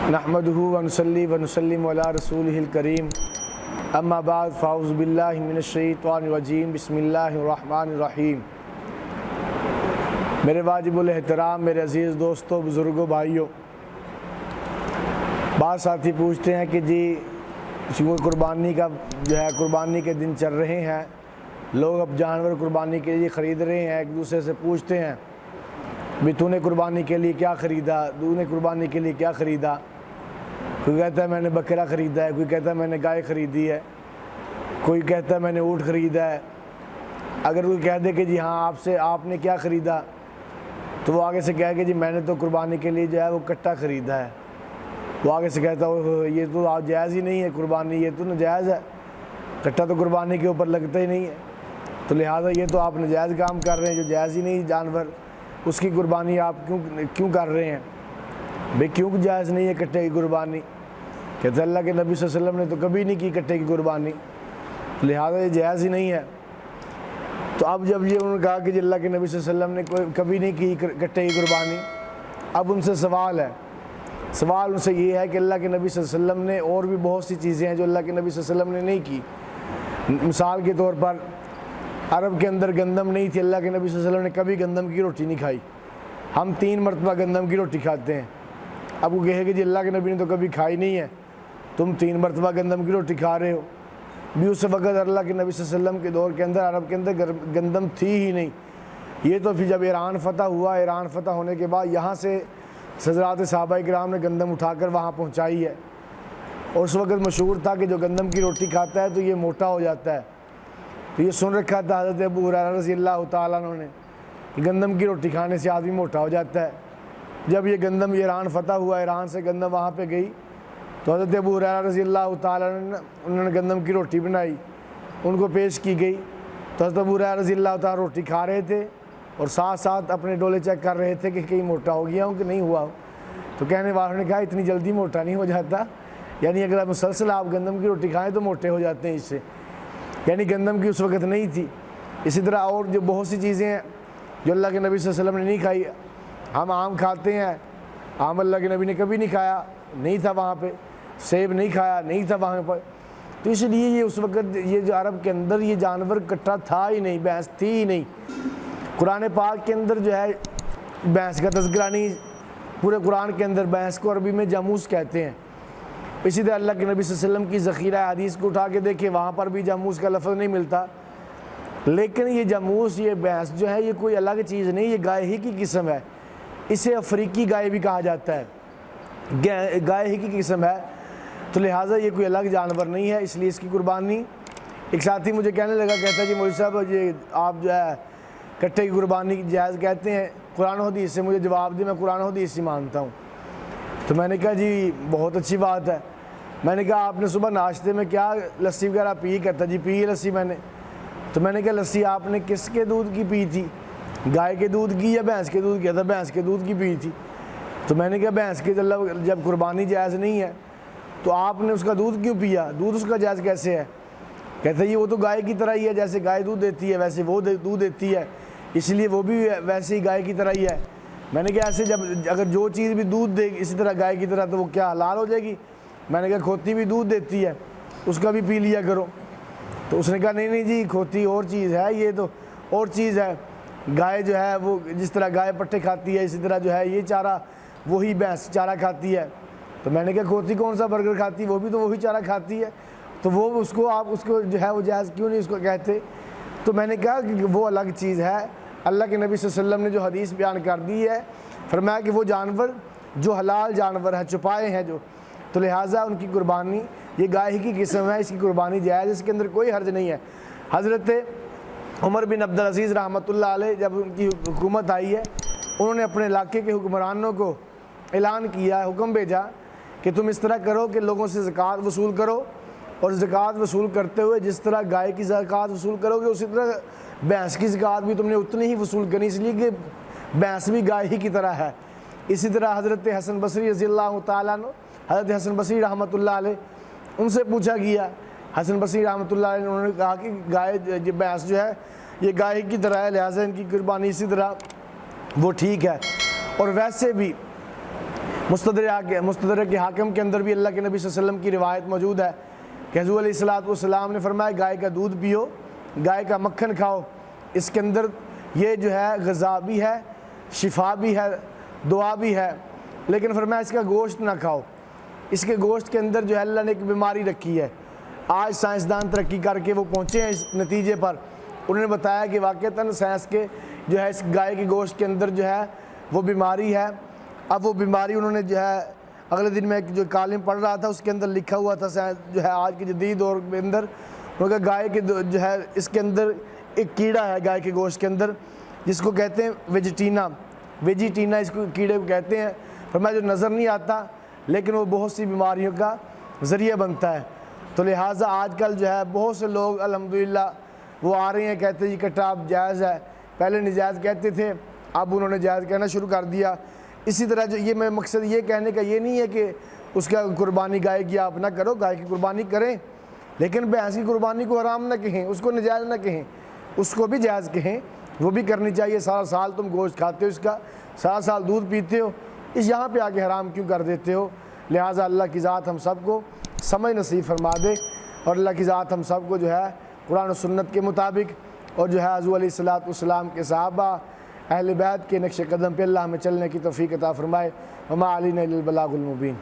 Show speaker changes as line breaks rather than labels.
नहमदुहु व नुसल्ली व नुसल्लिमु अला रसूलिहिल करीम अम्मा बाद फ़ाउज़ु बिल्लाहि मिनश शैतानिर रजीम बिस्मिल्लाहिर रहमानिर रहीम। मेरे वाजिबुल एहतराम मेरे अज़ीज़ दोस्तों, बुज़ुर्गों, भाइयों, बाद साथी पूछते हैं कि जी कुर्बानी का जो है कुर्बानी के दिन चल रहे हैं, लोग अब जानवर कुर्बानी के लिए ख़रीद रहे हैं। एक दूसरे से पूछते हैं भी तूने कुर्बानी के लिए क्या ख़रीदा, तूने कुर्बानी के लिए क्या ख़रीदा। कोई कहता है मैंने बकरा ख़रीदा है, कोई कहता है मैंने गाय ख़रीदी है, कोई कहता है मैंने ऊँट ख़रीदा है। अगर कोई कह दे कि जी हाँ आपसे आपने क्या ख़रीदा, तो वो आगे से कहे कि जी मैंने तो कुर्बानी के लिए जो है वो कट्टा ख़रीदा है। वो आगे से कहता है ये तो आप जायज़ ही नहीं है कुर्बानी, ये तो नाजायज़ है, कट्टा तो कुर्बानी के ऊपर लगता ही नहीं है, तो लिहाजा ये तो आप नाजायज़ काम कर रहे हैं, जो जायज़ ही नहीं जानवर उसकी कुर्बानी आप क्यों कर रहे हैं भाई, क्यों जायज़ नहीं है कट्टे की कुर्बानी। कहते अल्लाह के नबी सल्लल्लाहु अलैहि वसल्लम ने तो कभी नहीं की कट्टे की कुर्बानी, लिहाजा ये जायज़ ही नहीं है। तो अब जब ये उन्होंने कहा कि अल्लाह के नबी सल्लल्लाहु अलैहि वसल्लम ने कभी नहीं की कट्टे की कुर्बानी, अब उनसे सवाल है, सवाल उनसे ये है कि अल्लाह के नबी सल्लल्लाहु अलैहि वसल्लम ने और भी बहुत सी चीज़ें हैं जो अल्लाह के नबी सल्लल्लाहु अलैहि वसल्लम ने नहीं की। मिसाल के तौर पर अरब के अंदर गंदम नहीं थी, अल्लाह के नबी सल्लल्लाहु अलैहि वसल्लम ने कभी गंदम की रोटी नहीं खाई। हम 3 मरतबा गंदम की रोटी खाते हैं। अब वो कहे कि जी अल्लाह के नबी ने तो कभी खाई नहीं है, तुम 3 मरतबा गंदम की रोटी खा रहे हो। भी उस वक़्त अल्लाह के नबी सल्लल्लाहु अलैहि वसल्लम के दौर के अंदर अरब के अंदर गंदम थी ही नहीं। ये तो फिर जब ईरान फ़तह हुआ, ईरान फ़तह होने के बाद यहाँ से हज़रात सहाबा किराम ने गंदम उठाकर वहाँ पहुँचाई है। और उस वक़्त मशहूर था कि जो गंदम की रोटी खाता है तो ये मोटा हो जाता है। तो ये सुन रखा था हज़रत अबू हुरैरा रज़ियल्लाहु ताला अन्हु ने कि गंदम की रोटी खाने से आदमी मोटा हो जाता है। जब ये गंदम ईरान फ़तह हुआ, ईरान से गंदम वहाँ पे गई, तो हज़रत अबू हुरैरा रज़ियल्लाहु ताला अन्हु उन्होंने गंदम की रोटी बनाई, उनको पेश की गई। तो हज़रत अबू हुरैरा रज़ियल्लाहु ताला रोटी खा रहे थे और साथ साथ अपने डोले चेक कर रहे थे कि कहीं मोटा हो गया हूँ कि नहीं हुआ हूँ। तो कहने वालों ने कहा इतनी जल्दी मोटा नहीं हो जाता, यानी अगर आप मुसलसल आप गंदम की रोटी खाएँ तो मोटे हो जाते हैं इससे, यानी गंदम की उस वक़्त नहीं थी। इसी तरह और जो बहुत सी चीज़ें हैं जो अल्लाह के नबी सल्लल्लाहु अलैहि वसल्लम ने नहीं खाई। हम आम खाते हैं, आम अल्लाह के नबी ने कभी नहीं खाया, नहीं था वहाँ पे। सेब नहीं खाया, नहीं था वहाँ पर। तो इसलिए ये उस वक़्त ये जो अरब के अंदर ये जानवर कट्टा था ही नहीं, भैंस थी ही नहीं। कुरान पाक के अंदर जो है भैंस का तज़किरा नहीं, पूरे कुरान के अंदर भैंस को अरबी में जामूस कहते हैं। इसी तरह अल्लाह के नबी सल्लल्लाहु अलैहि वसल्लम की ज़ख़ीरा हदीस को उठा के देखिए, वहाँ पर भी जामूस का लफ्ज़ नहीं मिलता। लेकिन ये जामूस, ये भैंस जो है ये कोई अलग चीज़ नहीं, ये गाय ही की किस्म है। इसे अफ्रीकी गाय भी कहा जाता है, गाय ही की किस्म है। तो लिहाजा ये कोई अलग जानवर नहीं है, इसलिए इसकी कुर्बानी। एक साथी मुझे कहने लगा, कहता है जी मौलवी साहब ये आप जो है कट्टे की कुर्बानी जायज़ कहते हैं, कुरान हदीस से मुझे जवाब दे, मैं कुरान हदीस से मानता हूँ। तो मैंने कहा जी बहुत अच्छी बात है। मैंने कहा आपने सुबह नाश्ते में क्या लस्सी वगैरह पी? कहता जी पी लस्सी मैंने। तो मैंने कहा लस्सी आपने किसके दूध की पी थी, गाय के दूध की या भैंस के दूध की? था भैंस के दूध की पी थी। तो मैंने कहा भैंस के जब कुर्बानी जायज़ नहीं है तो आपने उसका दूध क्यों पिया, दूध उसका जायज़ कैसे है? कहता ये वो तो गाय की तरह ही है, जैसे गाय दूध देती है वैसे वो दूध देती है, इसलिए वो भी वैसे ही गाय की तरह ही है। मैंने कहा ऐसे जब अगर जो चीज़ भी दूध देगी इसी तरह गाय की तरह, तो वो क्या हलाल हो जाएगी? मैंने कहा खोती भी दूध देती है, उसका भी पी लिया करो। तो उसने कहा नहीं नहीं जी, खोती और चीज़ है, ये तो और चीज़ है। गाय जो है वो जिस तरह गाय पट्टे खाती है, इसी तरह जो है ये चारा वही भैंस चारा खाती है। तो मैंने कहा खोती कौन सा बर्गर खाती है, वो भी तो वही चारा खाती है, तो वो उसको आप उसको जो है वो जायज़ क्यों नहीं उसको कहते? तो मैंने कहा कि वो अलग चीज़ है। अल्लाह के नबी सल्लल्लाहु अलैहि वसल्लम ने जो हदीस बयान कर दी है, फरमाया कि वो जानवर जो हलाल जानवर है, छुपाए हैं जो, तो लिहाजा उनकी कुर्बानी ये गाय ही की किस्म है, इसकी कुर्बानी जायज़, इसके अंदर कोई हर्ज नहीं है। हज़रत उमर बिन अब्दुल अज़ीज़ रहमतुल्लाह अलैह जब उनकी हुकूमत आई है, उन्होंने अपने इलाके के हुक्मरानों को ऐलान किया, हुक्म भेजा कि तुम इस तरह करो कि लोगों से ज़कात वसूल करो, और ज़कात वसूल करते हुए जिस तरह गाय की ज़कात वसूल करोगे उसी तरह भैंस की ज़कात भी तुमने उतनी ही वसूल करनी, इसलिए कि भैंस भी गाय ही की तरह है। इसी तरह हज़रत हसन बसरी रज़ियल्लाहु ताला अन्हु, हज़रत हसन बसरी रहमतुल्लाह अलैह, उनसे पूछा गया, हसन बसरी रहमतुल्लाह अलैह उन्होंने कहा कि गाय ये भैंस जो है ये गाय की तरह है, लिहाजा इनकी कुर्बानी इसी तरह वो ठीक है। और वैसे भी मुस्तदरक के हाकिम के अंदर भी अल्लाह के नबी सल्लल्लाहु अलैहि वसल्लम की रिवायत मौजूद है कि हुज़ूर अलैहिस्सलाम ने फरमाया गाय का दूध पियो, गाय का मक्खन खाओ, इसके अंदर ये जो है ग़िज़ा भी है, शिफा भी है, दुआ भी है, लेकिन फरमाया इसका गोश्त ना खाओ, इसके गोश्त के अंदर जो है अल्लाह ने एक बीमारी रखी है। आज साइंसदान तरक्की करके वो पहुँचे हैं इस नतीजे पर, उन्होंने बताया कि वाक़तन साइंस के जो है इस गाय के गोश्त के अंदर जो है वो बीमारी है। अब वो बीमारी उन्होंने जो है अगले दिन में जो कालिम पढ़ रहा था उसके अंदर लिखा हुआ था जो है आज के जदीद दौर के अंदर, उन्होंने गाय के जो है इसके अंदर एक कीड़ा है गाय के गोश्त के अंदर जिसको कहते हैं वेजिटीना इसको कीड़े को कहते हैं। फरमाया जो नज़र नहीं आता लेकिन वो बहुत सी बीमारियों का ज़रिया बनता है। तो लिहाजा आजकल जो है बहुत से लोग अल्हम्दुलिल्लाह वो आ रहे हैं, कहते हैं जी कट्टा अब जायज़ है, पहले नजायज़ कहते थे अब उन्होंने जायज़ कहना शुरू कर दिया। इसी तरह जो ये मैं मकसद ये कहने का ये नहीं है कि उसका कुर्बानी गाय की आप ना करो, गाय की कुर्बानी करें, लेकिन भैंस की कुर्बानी को हराम ना कहें, उसको नजायज़ ना कहें, उसको भी जायज़ कहें, वो भी करनी चाहिए। सारा साल तुम गोश्त खाते हो, इसका सारा साल दूध पीते हो, इस यहाँ पे आके हराम क्यों कर देते हो। लिहाजा अल्लाह की ज़ात हम सबको समझ नसीब फरमा दे और अल्लाह की ज़ात हम सबको जो है कुरान और सुन्नत के मुताबिक और जो है हुज़ूर अलैहिस्सलाम के सहाबा अहले बैत के नक्श कदम पे अल्लाह हमें चलने की तौफ़ीक़ अता फ़रमाए। वमा अलैना इल्लल बलागुल मुबीन।